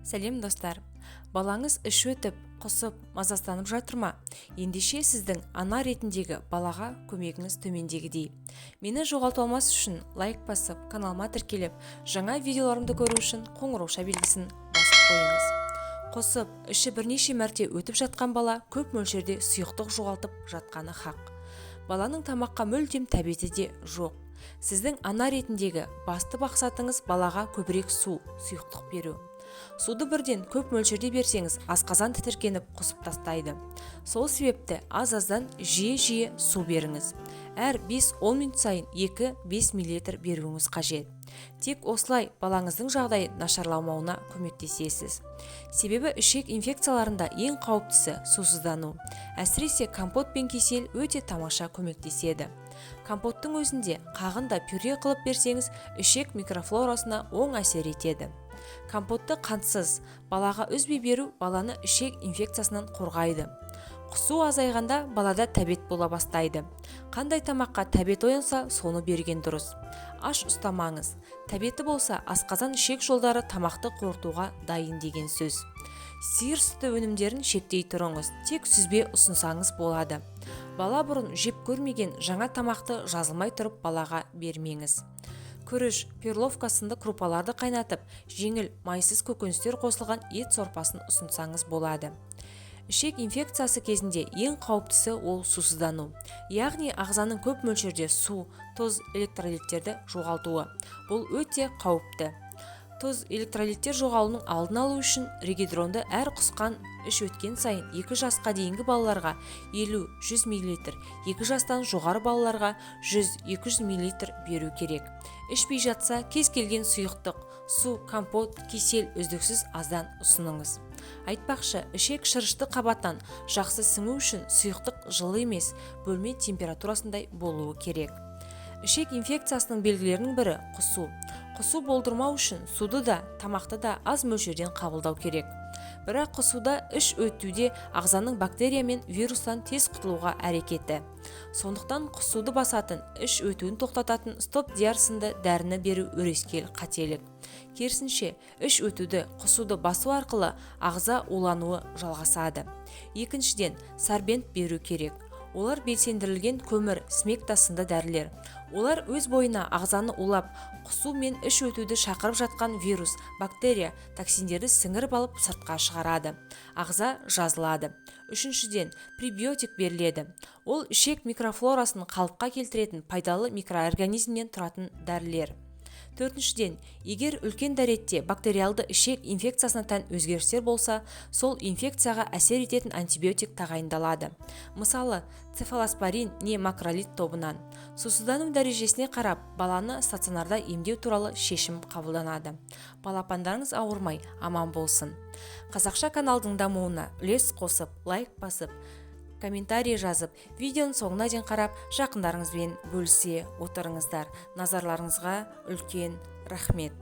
Сәлем достар. Балаңыз іш өтіп, құсып, мазасызданып жатыр ма? Ендеше сіздің ана ретіндегі балаға көмегіңіз төмендегідей. Мені жоғалтып алмас үшін лайк басып, каналыма тіркеліп, жаңа видеоларымды көру үшін қоңырауша белгісін басып қойыңыз. Құсып, іші бірнеше мәрте өтіп жатқан бала көп мөлшерде сұйықтық жоғалтып жатқаны хақ. Баланың тамаққа мүлдем тәбеті де жоқ. Сіздің ана ретіндегі басты мақсатыңыз балаға көбірек сұйықтық беру. Суды бірден көп мөлшерде берсеңіз, асқазан тітіркеніп құсып тастайды. Сол себепті аз-аздан жиі су беріңіз. Әр 5-10 минут сайын 2-5 мл беруіңіз қажет. Тек осылай балаңыздың жағдайы нашарламауына көмектесесіз. Себебі ішек инфекцияларында ең қауіптісі сусыздану. Әсіресе компот пен кесел өте тамаша көмектеседі. Компоттың өзінде қағында пюре қылып берсеңіз, ішек микрофлорасына оң әсер етеді. Компотты қантсыз балаға үзбей беру баланы ішек инфекциясынан қорғайды. Құсу азайғанда балада тәбет бола бастайды. Қандай тамаққа тәбет оянса, соны берген дұрыс. Аш ұстамаңыз. Тәбеті болса, асқазан ішек жолдары тамақты қорытуға дайын деген сөз. Сиыр сүті өнімдерін шектей тұрыңыз, тек сүзбе ұсынсаңыз болады. Бала бұрын жеп көрмеген жаңа тамақты жазылмай тұрып балаға бермеңіз. Күріш, перловка сынды крупаларды қайнатып, жеңіл, майсыз көкөністер қосылған ет сорпасын ұсынсаңыз болады. Ішек инфекциясы кезінде ең қауіптісі ол сусыздану. Яғни ағзаның көп мөлшерде су, тұз, электролиттерді жоғалтуы. Бұл өте қауіпті. Тұз, электролиттер жоғалуының алдын алу үшін регидронды әр құсқан іш өткен сайын 2 жасқа дейінгі балаларға 50-100 мл, 2 жастан жоғары балаларға 100-200 мл беру керек. Ішпей жатса, кез келген сұйықтық, су, компот, кесел үздіксіз аздан ұсыныңыз. Айтпақшы, ішек шырышты қабаттан жақсы сіңу үшін сұйықтық жылы емес, бөлме температурасындай болуы керек. Ішек инфекциясының белгілерінің бірі құсу. Құсу болдырмау үшін суды да, тамақты да аз мөлшерден қабылдау керек. Бірақ құсуда іш өтуде ағзаның бактерия мен вирустан тез құтылуға әрекеті. Сондықтан құсуды басатын, іш өтуін тоқтататын стоп-диар сынды дәріні беру өрескел қателік. Керісінше, іш өтуді, құсуды басу арқылы ағза улануы жалғасады. Екіншіден, сорбент беру керек. Олар белсендірілген көмір, смекта сынды дәрілер. Олар өз бойына ағзаны улап, құсу мен іш өтуді шақырып жатқан вирус, бактерия, токсиндерді сіңіріп алып сыртқа шығарады. Ағза жазылады. Үшіншіден, пребиотик беріледі. Ол ішек микрофлорасын қалыпқа келтіретін пайдалы микроорганизмнен тұратын дәрілер. Төртіншіден, егер үлкен дәретте бактериалды ішек инфекциясына тән өзгерістер болса, сол инфекцияға әсер ететін антибиотик тағайындалады. Мысалы, цефалоспорин не макролид тобынан. Сусыздану дәрежесіне қарап, баланы стационарда емдеу туралы шешім қабылданады. Балапандарыңыз ауырмай, аман болсын. Қазақша каналдың дамуына үлес қосып, лайк басып, комментарий жазып, видеоның соңына дейін қарап, жақындарыңызбен бөлісе отырыңыздар. Назарларыңызға үлкен рахмет.